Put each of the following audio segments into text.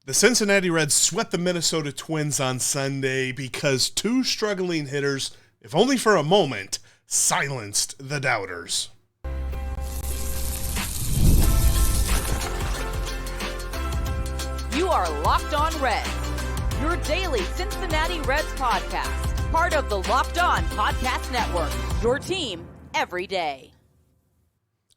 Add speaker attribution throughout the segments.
Speaker 1: The Cincinnati Reds swept the Minnesota Twins on Sunday because two struggling hitters, if only for a moment, silenced the doubters.
Speaker 2: You are Locked On Reds, your daily Cincinnati Reds podcast, part of the Locked On Podcast Network, your team every day.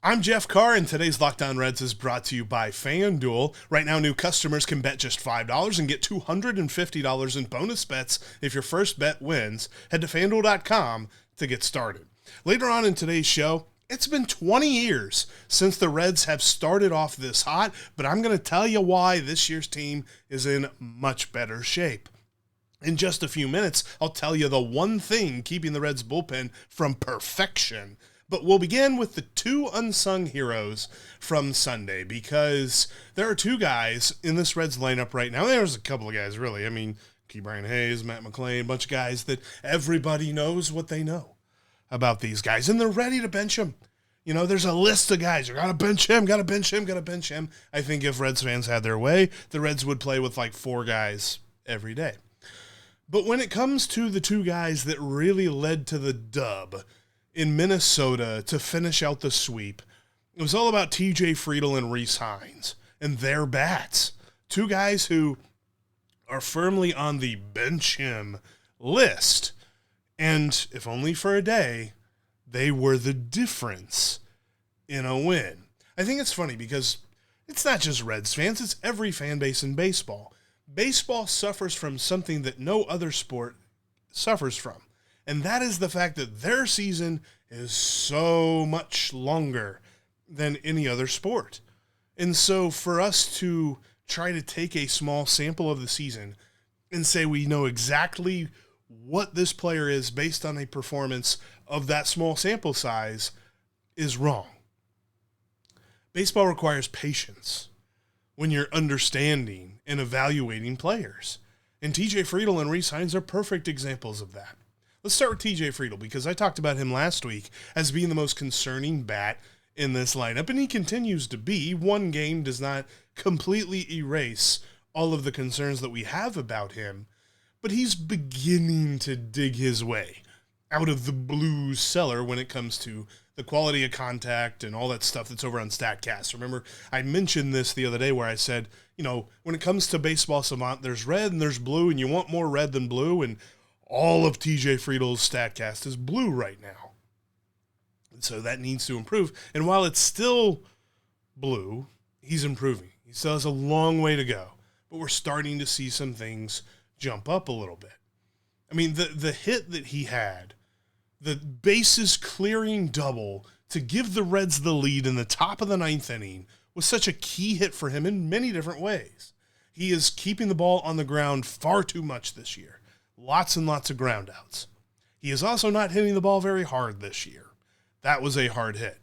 Speaker 1: I'm Jeff Carr, and today's Locked On Reds is brought to you by FanDuel. Right now, new customers can bet just $5 and get $250 in bonus bets if your first bet wins. Head to FanDuel.com to get started. Later on in today's show, it's been 20 years since the Reds have started off this hot, but I'm going to tell you why this year's team is in much better shape. In just a few minutes, I'll tell you the one thing keeping the Reds bullpen from perfection. But we'll begin with the two unsung heroes from Sunday, because there are two guys in this Reds lineup right now. There's a couple of guys, really. I mean, Brian Hayes, Matt McLean, a bunch of guys that everybody knows what they know about these guys, and they're ready to bench them. You know, there's a list of guys. You got to bench him, got to bench him, got to bench him. I think if Reds fans had their way, the Reds would play with like four guys every day. But when it comes to the two guys that really led to the dub in Minnesota to finish out the sweep, it was all about TJ Friedl and Rece Hinds and their bats. Two guys who are firmly on the bench him list. And if only for a day, they were the difference in a win. I think it's funny because it's not just Reds fans, it's every fan base in baseball. Baseball suffers from something that no other sport suffers from. And that is the fact that their season is so much longer than any other sport. And so for us to try to take a small sample of the season and say we know exactly what this player is based on a performance of that small sample size is wrong. Baseball requires patience when you're understanding and evaluating players. And TJ Friedl and Rece Hinds are perfect examples of that. Let's start with TJ Friedl, because I talked about him last week as being the most concerning bat in this lineup, and he continues to be. One game does not completely erase all of the concerns that we have about him, but he's beginning to dig his way out of the blues cellar when it comes to the quality of contact and all that stuff that's over on Statcast. Remember, I mentioned this the other day where I said, you know, when it comes to Baseball Savant, there's red and there's blue, and you want more red than blue, and all of TJ Friedl's Statcast is blue right now. And so that needs to improve. And while it's still blue, he's improving. He still has a long way to go. But we're starting to see some things jump up a little bit. I mean, the hit that he had, the bases clearing double to give the Reds the lead in the top of the ninth inning, was such a key hit for him in many different ways. He is keeping the ball on the ground far too much this year. Lots and lots of ground outs. He is also not hitting the ball very hard this year. That was a hard hit.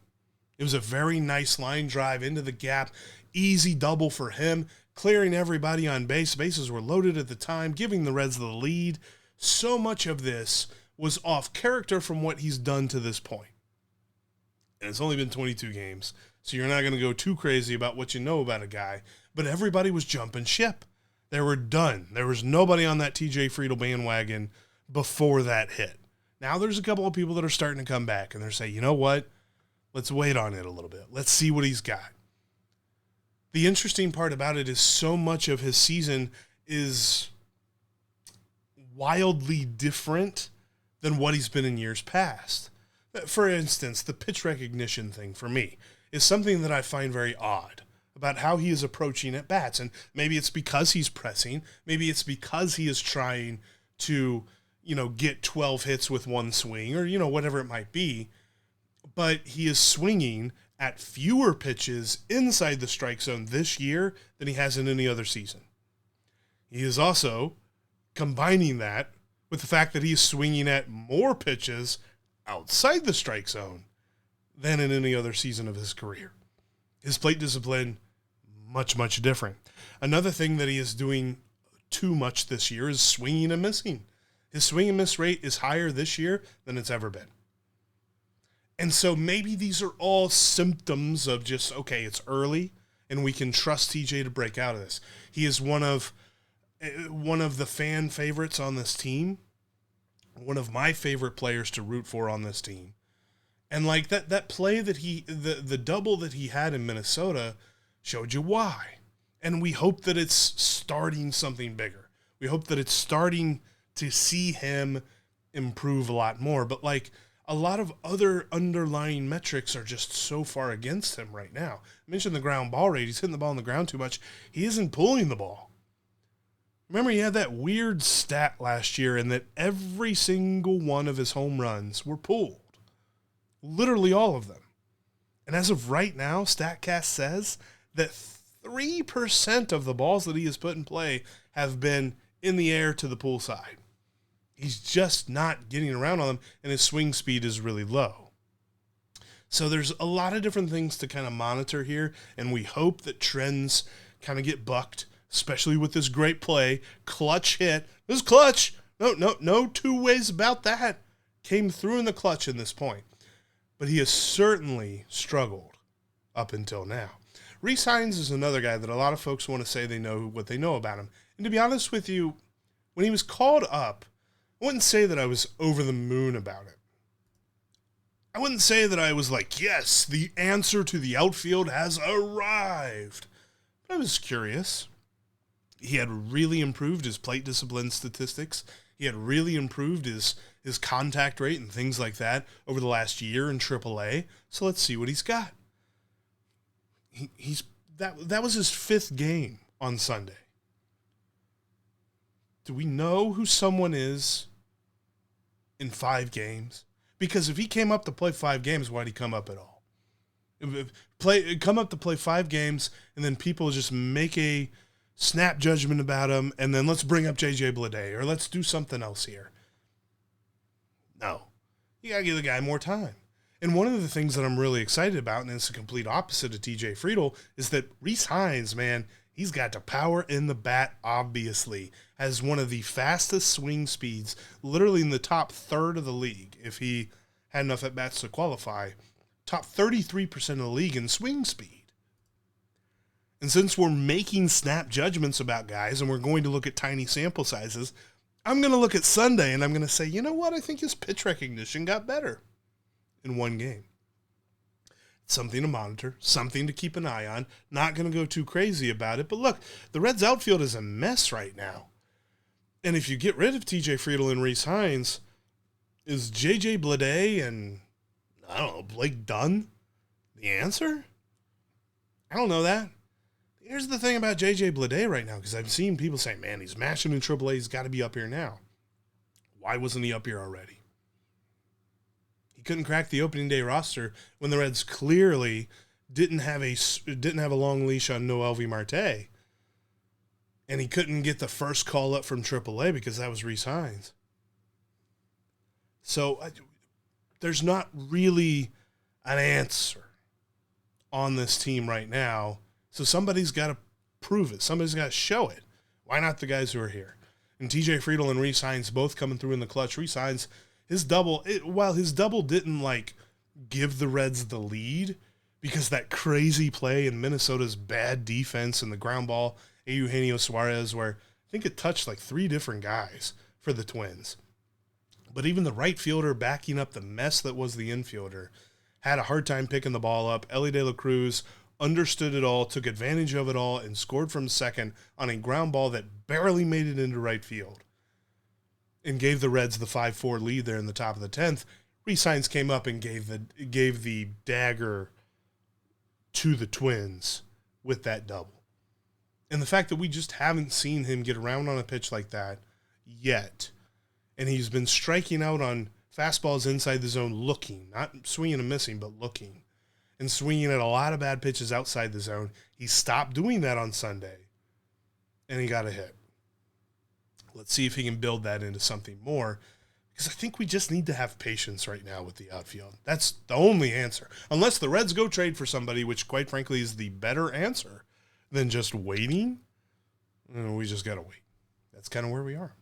Speaker 1: It was a very nice line drive into the gap. Easy double for him, clearing everybody on base. Bases were loaded at the time, giving the Reds the lead. So much of this was off character from what he's done to this point. And it's only been 22 games, so you're not going to go too crazy about what you know about a guy. But everybody was jumping ship. They were done. There was nobody on that TJ Friedl bandwagon before that hit. Now there's a couple of people that are starting to come back, and they're saying, you know what? Let's wait on it a little bit. Let's see what he's got. The interesting part about it is so much of his season is wildly different than what he's been in years past. For instance, the pitch recognition thing for me is something that I find very odd about how he is approaching at bats. And maybe it's because he's pressing. Maybe it's because he is trying to, you know, get 12 hits with one swing or, you know, whatever it might be. But he is swinging at fewer pitches inside the strike zone this year than he has in any other season. He is also combining that with the fact that he's swinging at more pitches outside the strike zone than in any other season of his career. His plate discipline, much, much different. Another thing that he is doing too much this year is swinging and missing. His swing and miss rate is higher this year than it's ever been. And so maybe these are all symptoms of just, okay, it's early and we can trust TJ to break out of this. He is one of the fan favorites on this team, one of my favorite players to root for on this team. And like that play that the double that he had in Minnesota showed you why. And we hope that it's starting something bigger. We hope that it's starting to see him improve a lot more. But like a lot of other underlying metrics are just so far against him right now. I mentioned the ground ball rate. He's hitting the ball on the ground too much. He isn't pulling the ball. Remember, he had that weird stat last year in that every single one of his home runs were pulled. Literally all of them. And as of right now, Statcast says that 3% of the balls that he has put in play have been in the air to the pull side. He's just not getting around on them, and his swing speed is really low. So there's a lot of different things to kind of monitor here, and we hope that trends kind of get bucked, especially with this great play, clutch hit. This is clutch. No two ways about that. Came through in the clutch in this point. But he has certainly struggled up until now. Rece Hinds is another guy that a lot of folks want to say they know what they know about him. And to be honest with you, when he was called up, I wouldn't say that I was over the moon about it. I wouldn't say that I was like, yes, the answer to the outfield has arrived. But I was curious. He had really improved his plate discipline statistics. He had really improved his contact rate and things like that over the last year in AAA. So let's see what he's got. That was his 5th game on Sunday. Do we know who someone is in 5 games? Because if he came up to play 5 games, why'd he come up at all? Come up to play 5 games, and then people just make a snap judgment about him, and then let's bring up J.J. Bleday, or let's do something else here. No. You got to give the guy more time. And one of the things that I'm really excited about, and it's the complete opposite of TJ Friedl, is that Rece Hinds, man, he's got the power in the bat, obviously. Has one of the fastest swing speeds, literally in the top third of the league, if he had enough at-bats to qualify. Top 33% of the league in swing speed. And since we're making snap judgments about guys, and we're going to look at tiny sample sizes, I'm going to look at Sunday, and I'm going to say, you know what? I think his pitch recognition got better in one game. It's something to monitor, something to keep an eye on. Not going to go too crazy about it. But look, the Reds outfield is a mess right now. And if you get rid of TJ Friedl and Rece Hinds, is JJ Bleday and, I don't know, Blake Dunn the answer? I don't know that. Here's the thing about JJ Bleday right now, because I've seen people say, man, he's mashing in AAA. He's got to be up here now. Why wasn't he up here already? He couldn't crack the opening day roster when the Reds clearly didn't have a long leash on Noelvi Marte. And he couldn't get the first call up from AAA because that was Rece Hinds. So there's not really an answer on this team right now. So somebody's got to prove it. Somebody's got to show it. Why not the guys who are here? And TJ Friedl and Rece Hinds both coming through in the clutch. Rece Hinds, while his double didn't like give the Reds the lead because that crazy play in Minnesota's bad defense and the ground ball, Eugenio Suarez, where I think it touched like 3 different guys for the Twins. But even the right fielder backing up the mess that was the infielder had a hard time picking the ball up. Elly De La Cruz understood it all, took advantage of it all, and scored from second on a ground ball that barely made it into right field and gave the Reds the 5-4 lead there in the top of the 10th. Rece Hinds came up and gave the dagger to the Twins with that double. And the fact that we just haven't seen him get around on a pitch like that yet, and he's been striking out on fastballs inside the zone looking, not swinging and missing, but looking, and swinging at a lot of bad pitches outside the zone. He stopped doing that on Sunday, and he got a hit. Let's see if he can build that into something more, because I think we just need to have patience right now with the outfield. That's the only answer. Unless the Reds go trade for somebody, which quite frankly is the better answer than just waiting, we just got to wait. That's kind of where we are.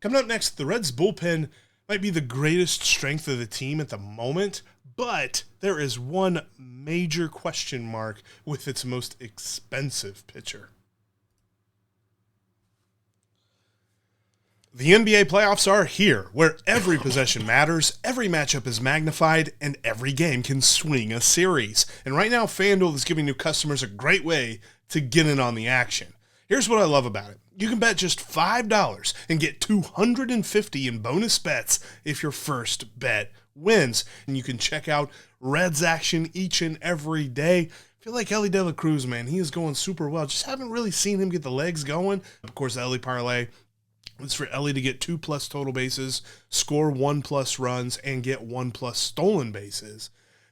Speaker 1: Coming up next, the Reds bullpen might be the greatest strength of the team at the moment, but there is one major question mark with its most expensive pitcher. The NBA playoffs are here, where every possession matters, every matchup is magnified, and every game can swing a series. And right now, FanDuel is giving new customers a great way to get in on the action. Here's what I love about it. You can bet just $5 and get $250 in bonus bets if your first bet wins. And you can check out Reds action each and every day. I feel like Ellie De La Cruz, man, he is going super well. Just haven't really seen him get the legs going. Of course, the Ellie parlay. It's for Ellie to get 2+ total bases, score 1+ runs, and get 1+ stolen bases.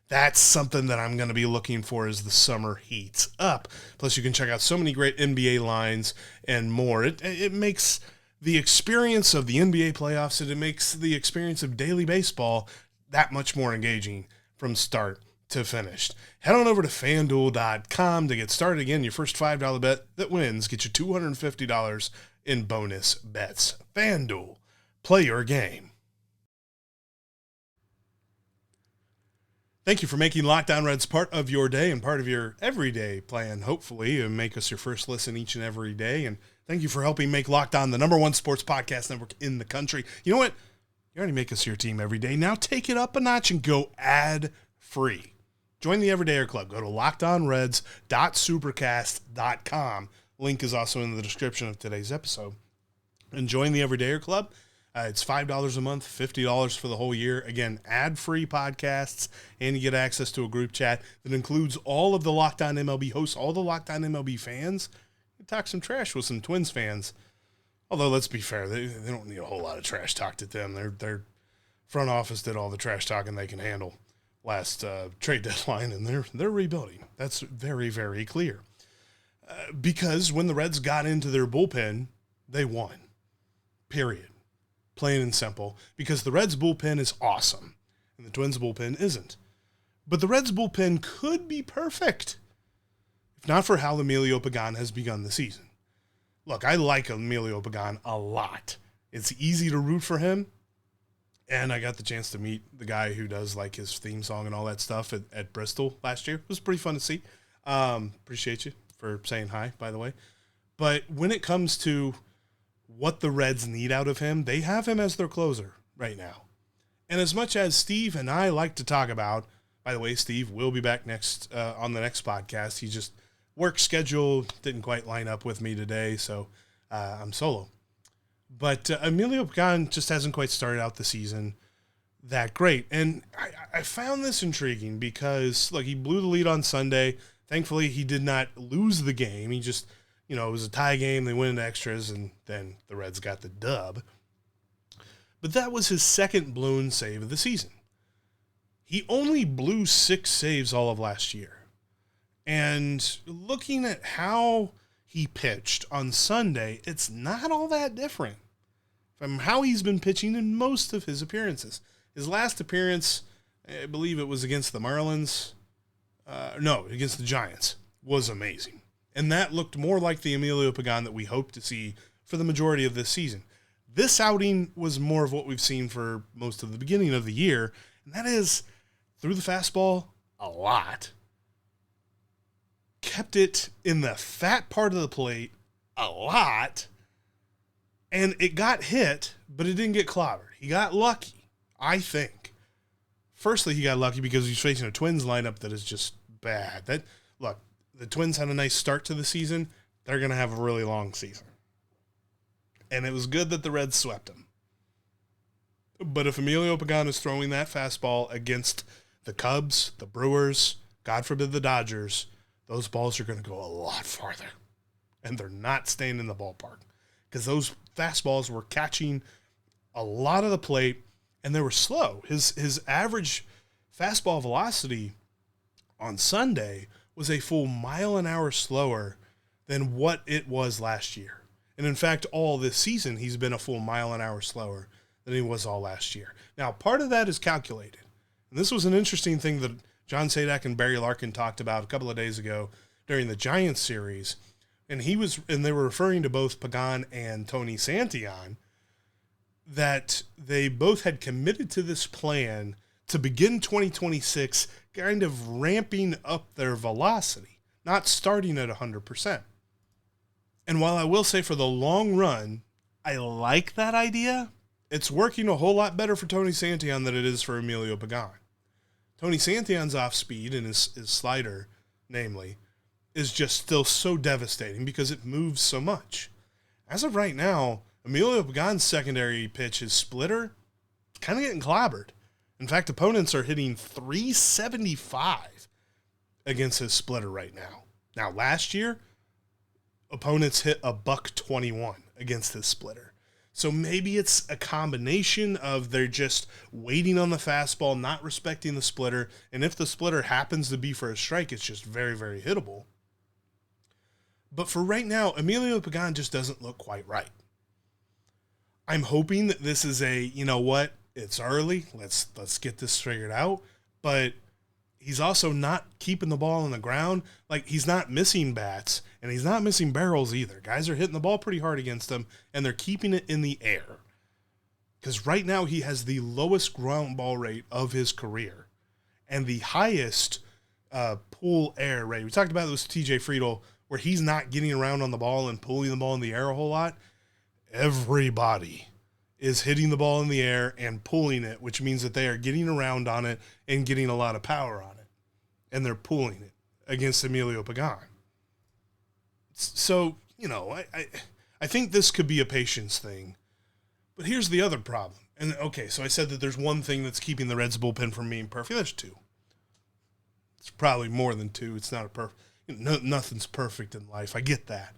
Speaker 1: That's something that I'm going to be looking for as the summer heats up. Plus, you can check out so many great NBA lines and more. It makes the experience of the NBA playoffs and it makes the experience of daily baseball that much more engaging from start to finish. Head on over to FanDuel.com to get started. Again, your first $5 bet that wins gets you $250 in bonus bets. FanDuel, play your game. Thank you for making Locked On Reds part of your day and part of your everyday plan, hopefully, and make us your first listen each and every day. And thank you for helping make Locked On the #1 sports podcast network in the country. You know what? You already make us your team every day. Now take it up a notch and go ad-free. Join the Everydayer Club. Go to lockedonreds.supercast.com. Link is also in the description of today's episode. And join the Everydayer Club. It's $5 a month, $50 for the whole year. Again, ad-free podcasts, and you get access to a group chat that includes all of the Locked On MLB hosts, all the Locked On MLB fans. You talk some trash with some Twins fans. Although, let's be fair, they don't need a whole lot of trash talk to them. Their front office did all the trash talking they can handle last trade deadline, and they're rebuilding. That's very, very clear. Because when the Reds got into their bullpen, they won. Period. Plain and simple. Because the Reds bullpen is awesome, and the Twins bullpen isn't. But the Reds bullpen could be perfect, if not for how Emilio Pagán has begun the season. Look, I like Emilio Pagán a lot. It's easy to root for him, and I got the chance to meet the guy who does like his theme song and all that stuff at Bristol last year. It was pretty fun to see. Appreciate you for saying hi, by the way. But when it comes to what the Reds need out of him, they have him as their closer right now. And as much as Steve and I like to talk about, by the way, Steve will be back next on the next podcast. He just work schedule didn't quite line up with me today, so I'm solo. But Emilio Pagán just hasn't quite started out the season that great. And I found this intriguing because, look, he blew the lead on Sunday. Thankfully, he did not lose the game. He just, it was a tie game. They went into extras, and then the Reds got the dub. But that was his second blown save of the season. He only blew 6 saves all of last year. And looking at how he pitched on Sunday, it's not all that different from how he's been pitching in most of his appearances. His last appearance, I believe it was against the Marlins. Against the Giants, was amazing. And that looked more like the Emilio Pagán that we hope to see for the majority of this season. This outing was more of what we've seen for most of the beginning of the year, and that is threw the fastball a lot. Kept it in the fat part of the plate a lot, and it got hit, but it didn't get clobbered. He got lucky, I think. Firstly, he got lucky because he's facing a Twins lineup that is just bad. Look, the Twins had a nice start to the season. They're going to have a really long season. And it was good that the Reds swept them. But if Emilio Pagán is throwing that fastball against the Cubs, the Brewers, God forbid the Dodgers, those balls are going to go a lot farther. And they're not staying in the ballpark. Because those fastballs were catching a lot of the plate, and they were slow. His average fastball velocity on Sunday was a full mile an hour slower than what it was last year. And in fact, all this season, he's been a full mile an hour slower than he was all last year. Now, part of that is calculated. And this was an interesting thing that John Sadak and Barry Larkin talked about a couple of days ago during the Giants series. And they were referring to both Pagán and Tony Santillan. that they both had committed to this plan to begin 2026 kind of ramping up their velocity, not starting at 100%. And while I will say for the long run, I like that idea, it's working a whole lot better for Tony Santillan than it is for Emilio Pagán. Tony Santillan's off speed and his slider, namely, is just still so devastating because it moves so much. As of right now, Emilio Pagán's secondary pitch, his splitter, kind of getting clobbered. In fact, opponents are hitting 375 against his splitter right now. Now, last year, opponents hit $121 against his splitter. So maybe it's a combination of they're just waiting on the fastball, not respecting the splitter, and if the splitter happens to be for a strike, it's just very, very hittable. But for right now, Emilio Pagán just doesn't look quite right. I'm hoping that this is a, you know what, it's early, let's get this figured out, but he's also not keeping the ball on the ground. Like, he's not missing bats, and he's not missing barrels either. Guys are hitting the ball pretty hard against him, and they're keeping it in the air. Because right now he has the lowest ground ball rate of his career and the highest pull air rate. We talked about it with TJ Friedl, where he's not getting around on the ball and pulling the ball in the air a whole lot. Everybody is hitting the ball in the air and pulling it, which means that they are getting around on it and getting a lot of power on it. And they're pulling it against Emilio Pagán. So, you know, I think this could be a patience thing. But here's the other problem. And, okay, so I said that there's one thing that's keeping the Reds bullpen from being perfect. There's two. It's probably more than two. It's not a perfect. Nothing's perfect in life. I get that.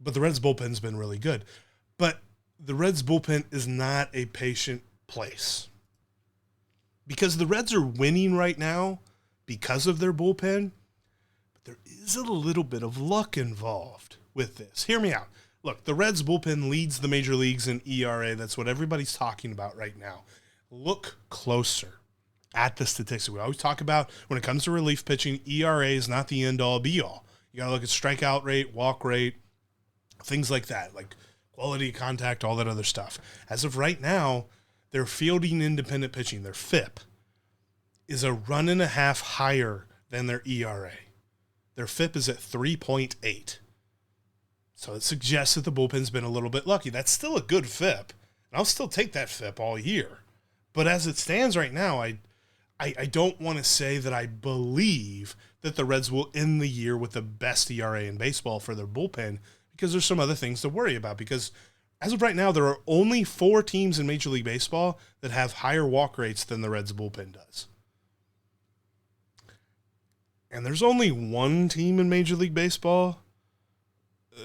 Speaker 1: But the Reds bullpen's been really good. But the Reds bullpen is not a patient place. Because the Reds are winning right now because of their bullpen, but there is a little bit of luck involved with this. Hear me out. Look, the Reds bullpen leads the major leagues in ERA. That's what everybody's talking about right now. Look closer at the statistics. We always talk about when it comes to relief pitching, ERA is not the end-all, be-all. You got to look at strikeout rate, walk rate, things like that, like quality contact, all that other stuff. As of right now, their fielding independent pitching, their FIP, is a 1.5 higher than their ERA. Their FIP is at 3.8. So it suggests that the bullpen's been a little bit lucky. That's still a good FIP, and I'll still take that FIP all year. But as it stands right now, I don't want to say that I believe that the Reds will end the year with the best ERA in baseball for their bullpen, because there's some other things to worry about. Because as of right now, there are only 4 teams in Major League Baseball that have higher walk rates than the Reds bullpen does. And there's only one team in Major League Baseball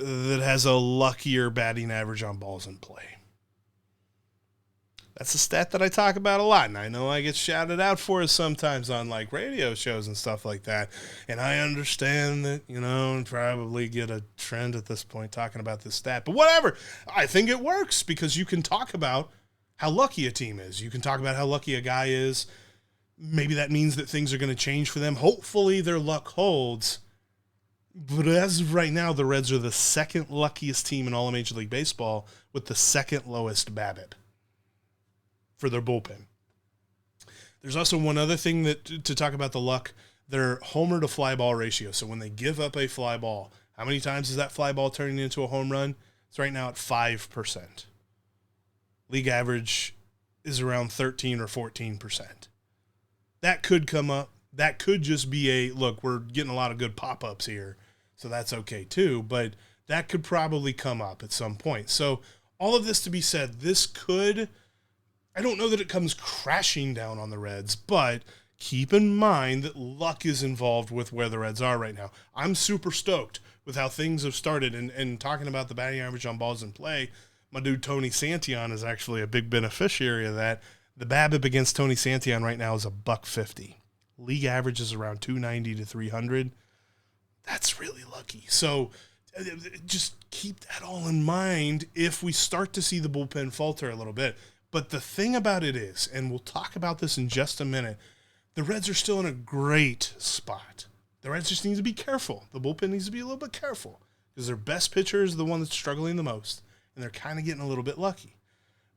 Speaker 1: that has a luckier batting average on balls in play. That's a stat that I talk about a lot, and I know I get shouted out for it sometimes on like radio shows and stuff like that. And I understand that, you know, and probably get a trend at this point talking about this stat. But whatever, I think it works because you can talk about how lucky a team is. You can talk about how lucky a guy is. Maybe that means that things are going to change for them. Hopefully their luck holds. But as of right now, the Reds are the second luckiest team in all of Major League Baseball with the second lowest BABIP for their bullpen. There's also one other thing that to talk about the luck, their homer to fly ball ratio. So when they give up a fly ball, how many times is that fly ball turning into a home run? It's right now at 5%. League average is around 13 or 14%. That could come up. That could just be a, look, we're getting a lot of good pop-ups here, so that's okay too, but that could probably come up at some point. So all of this to be said, this could, I don't know that it comes crashing down on the Reds, but keep in mind that luck is involved with where the Reds are right now. I'm super stoked with how things have started, and talking about the batting average on balls in play, my dude Tony Santillan is actually a big beneficiary of that. The BABIP against Tony Santillan right now is $150. League average is around 290 to 300. That's really lucky. So just keep that all in mind if we start to see the bullpen falter a little bit. But the thing about it is, and we'll talk about this in just a minute, the Reds are still in a great spot. The Reds just need to be careful. The bullpen needs to be a little bit careful because their best pitcher is the one that's struggling the most, and they're kind of getting a little bit lucky.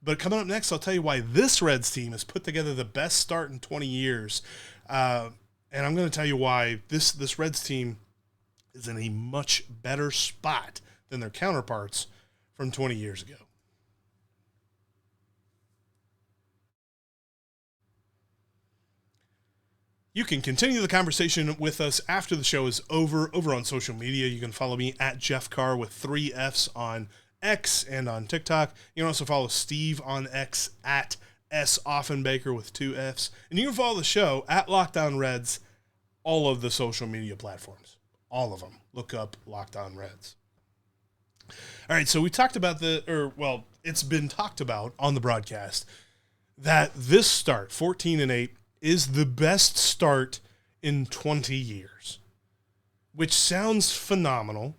Speaker 1: But coming up next, I'll tell you why this Reds team has put together the best start in 20 years. And I'm going to tell you why this Reds team is in a much better spot than their counterparts from 20 years ago. You can continue the conversation with us after the show is over on social media. You can follow me at Jeff Carr with 3 Fs on X and on TikTok. You can also follow Steve on X at S. Offenbaker with 2 Fs. And you can follow the show at Locked On Reds, all of the social media platforms. All of them. Look up Locked On Reds. All right, so we talked about it's been talked about on the broadcast that this start, 14-8, is the best start in 20 years, which sounds phenomenal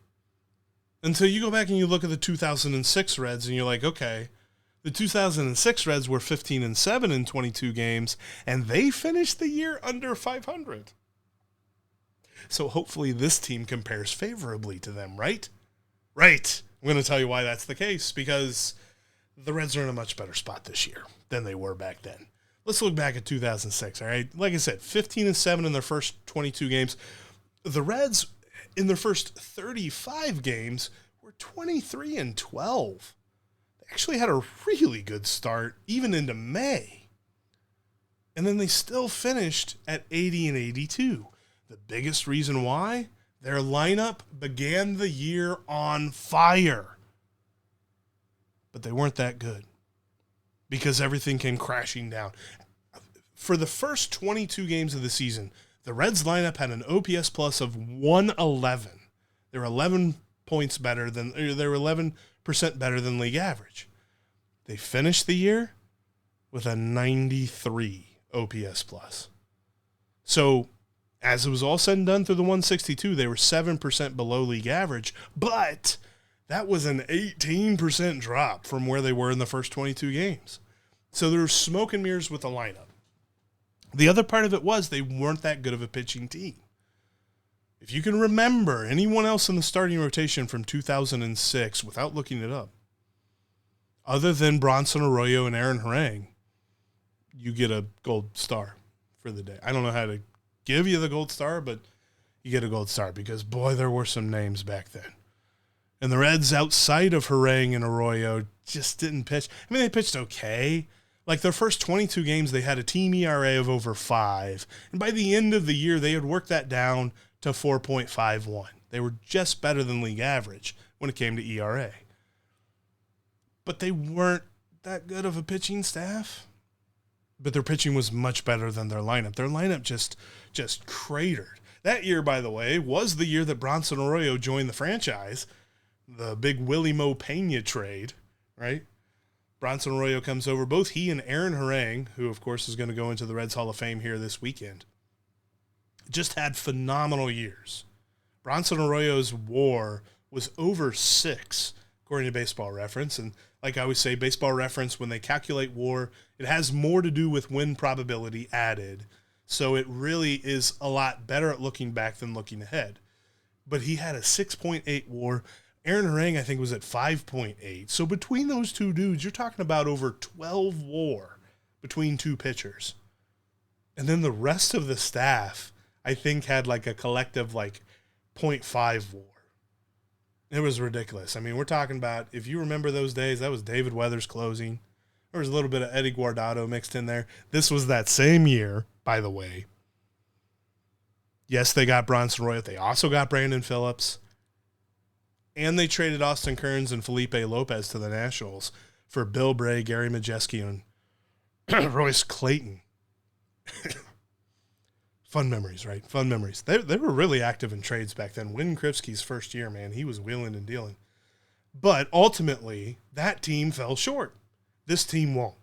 Speaker 1: until you go back and you look at the 2006 Reds and you're like, okay, the 2006 Reds were 15-7 in 22 games, and they finished the year under 500. So hopefully this team compares favorably to them, right? Right. I'm going to tell you why that's the case, because the Reds are in a much better spot this year than they were back then. Let's look back at 2006, all right? Like I said, 15-7 in their first 22 games. The Reds, in their first 35 games, were 23-12. They actually had a really good start, even into May. And then they still finished at 80-82. The biggest reason why? Their lineup began the year on fire. But they weren't that good, because everything came crashing down. For the first 22 games of the season, the Reds lineup had an OPS plus of 111. They were 11 points better than, they were 11% better than league average. They finished the year with a 93 OPS plus. So, as it was all said and done through the 162, they were 7% below league average, but that was an 18% drop from where they were in the first 22 games. So there was smoke and mirrors with the lineup. The other part of it was they weren't that good of a pitching team. If you can remember anyone else in the starting rotation from 2006 without looking it up, other than Bronson Arroyo and Aaron Harang, you get a gold star for the day. I don't know how to give you the gold star, but you get a gold star because, boy, there were some names back then. And the Reds, outside of Harang and Arroyo, just didn't pitch. I mean, they pitched okay. Like, their first 22 games, they had a team ERA of over 5. And by the end of the year, they had worked that down to 4.51. They were just better than league average when it came to ERA. But they weren't that good of a pitching staff. But their pitching was much better than their lineup. Their lineup just cratered. That year, by the way, was the year that Bronson Arroyo joined the franchise. The big Willie Mo Pena trade, right? Bronson Arroyo comes over. Both he and Aaron Harang, who, of course, is going to go into the Reds Hall of Fame here this weekend, just had phenomenal years. Bronson Arroyo's WAR was over 6, according to Baseball Reference. And like I always say, Baseball Reference, when they calculate WAR, it has more to do with win probability added. So it really is a lot better at looking back than looking ahead. But he had a 6.8 WAR. Aaron Harang, I think, was at 5.8. So between those two dudes, you're talking about over 12 WAR between two pitchers. And then the rest of the staff, I think, had like a collective like 0.5 WAR. It was ridiculous. I mean, we're talking about, if you remember those days, that was David Weathers closing. There was a little bit of Eddie Guardado mixed in there. This was that same year, by the way. Yes, they got Bronson Arroyo. They also got Brandon Phillips. And they traded Austin Kearns and Felipe Lopez to the Nationals for Bill Bray, Gary Majeski, and Royce Clayton. Fun memories, right? Fun memories. They were really active in trades back then. Win Kripke's first year, man, he was wheeling and dealing. But ultimately, that team fell short. This team won't.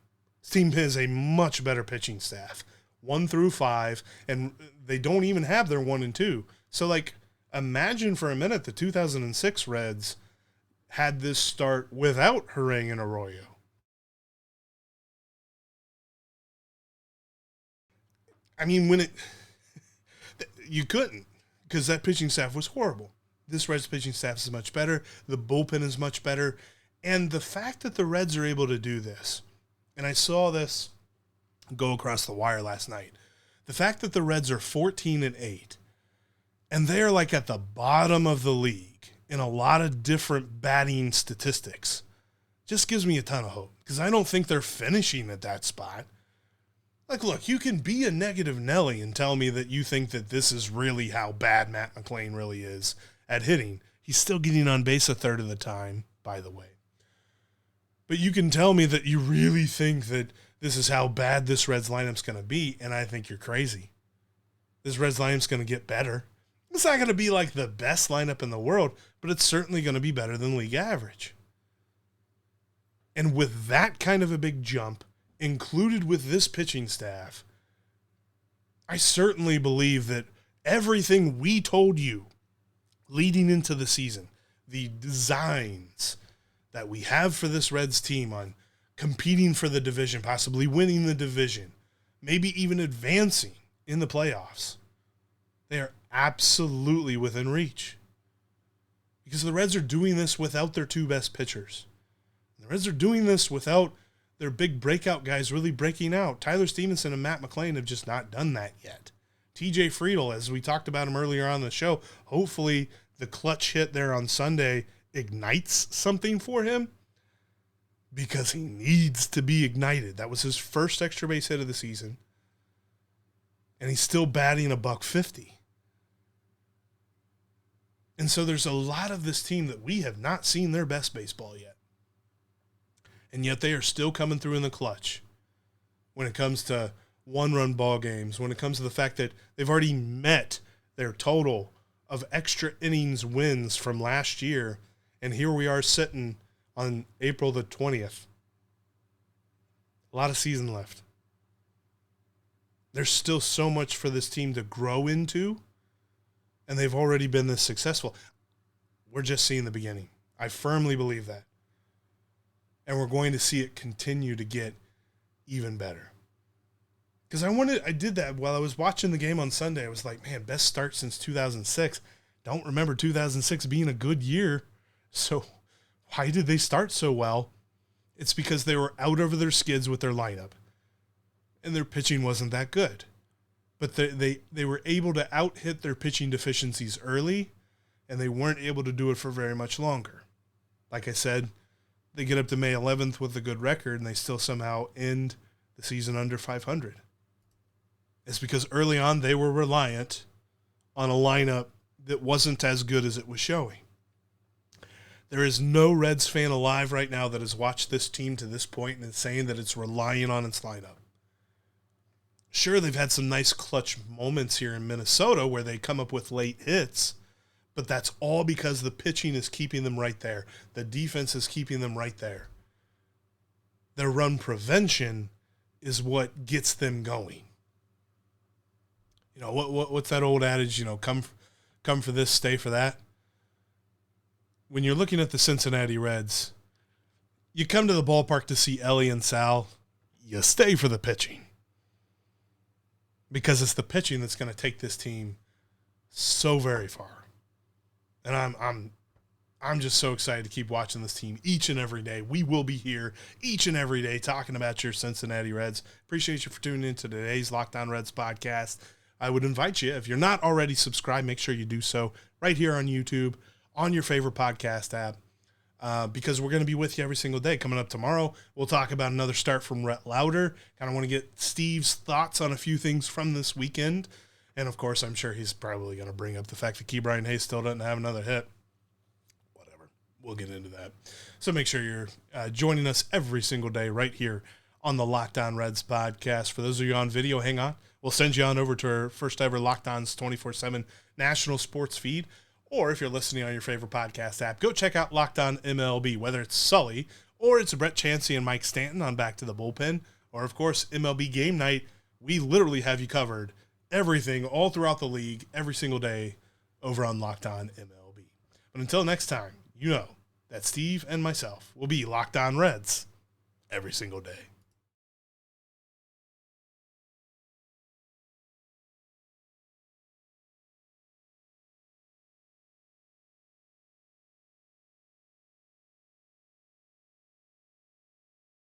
Speaker 1: This team has a much better pitching staff, 1 through 5, and they don't even have their 1 and 2. So, like, imagine for a minute the 2006 Reds had this start without Harang and Arroyo. I mean, you couldn't, because that pitching staff was horrible. This Reds pitching staff is much better. The bullpen is much better. And the fact that the Reds are able to do this, and I saw this go across the wire last night, the fact that the Reds are 14-8, and they're like at the bottom of the league in a lot of different batting statistics, just gives me a ton of hope, because I don't think they're finishing at that spot. Like, look, you can be a negative Nelly and tell me that you think that this is really how bad Matt McLain really is at hitting. He's still getting on base a third of the time, by the way. But you can tell me that you really think that this is how bad this Reds lineup's going to be, and I think you're crazy. This Reds lineup's going to get better. It's not going to be like the best lineup in the world, but it's certainly going to be better than league average. And with that kind of a big jump, included with this pitching staff, I certainly believe that everything we told you leading into the season, the designs that we have for this Reds team on competing for the division, possibly winning the division, maybe even advancing in the playoffs, they are absolutely within reach. Because the Reds are doing this without their two best pitchers. The Reds are doing this without their big breakout guys really breaking out. Tyler Stevenson and Matt McLain have just not done that yet. TJ Friedl, as we talked about him earlier on the show, hopefully the clutch hit there on Sunday ignites something for him, because he needs to be ignited. That was his first extra base hit of the season, and he's still batting $150. And so there's a lot of this team that we have not seen their best baseball yet. And yet they are still coming through in the clutch when it comes to one-run ball games, when it comes to the fact that they've already met their total of extra innings wins from last year, and here we are sitting on April the 20th. A lot of season left. There's still so much for this team to grow into, and they've already been this successful. We're just seeing the beginning. I firmly believe that. And we're going to see it continue to get even better. Because I did that while I was watching the game on Sunday. I was like, man, best start since 2006. Don't remember 2006 being a good year. So why did they start so well? It's because they were out over their skids with their lineup. And their pitching wasn't that good. But they were able to out-hit their pitching deficiencies early, and they weren't able to do it for very much longer. Like I said, they get up to May 11th with a good record, and they still somehow end the season under 500. It's because early on they were reliant on a lineup that wasn't as good as it was showing. There is no Reds fan alive right now that has watched this team to this point and is saying that it's relying on its lineup. Sure, they've had some nice clutch moments here in Minnesota where they come up with late hits, but that's all because the pitching is keeping them right there. The defense is keeping them right there. Their run prevention is what gets them going. You know, what's that old adage, you know, come for this, stay for that? When you're looking at the Cincinnati Reds, you come to the ballpark to see Ellie and Sal, you stay for the pitching. Because it's the pitching that's going to take this team so very far. And I'm just so excited to keep watching this team each and every day. We will be here each and every day talking about your Cincinnati Reds. Appreciate you for tuning in to today's Locked On Reds podcast. I would invite you, if you're not already subscribed, make sure you do so right here on YouTube, on your favorite podcast app, because we're going to be with you every single day. Coming up tomorrow, we'll talk about another start from Rhett Lauder. Kind of want to get Steve's thoughts on a few things from this weekend. And, of course, I'm sure he's probably going to bring up the fact that Ke'Bryan Hayes still doesn't have another hit. Whatever. We'll get into that. So make sure you're joining us every single day right here on the Locked On Reds podcast. For those of you on video, hang on. We'll send you on over to our first ever Locked On's 24/7 national sports feed. Or if you're listening on your favorite podcast app, go check out Locked On MLB, whether it's Sully or it's Brett Chansey and Mike Stanton on Back to the Bullpen, or, of course, MLB Game Night. We literally have you covered everything all throughout the league every single day over on Locked On MLB. But until next time, you know that Steve and myself will be Locked On Reds every single day.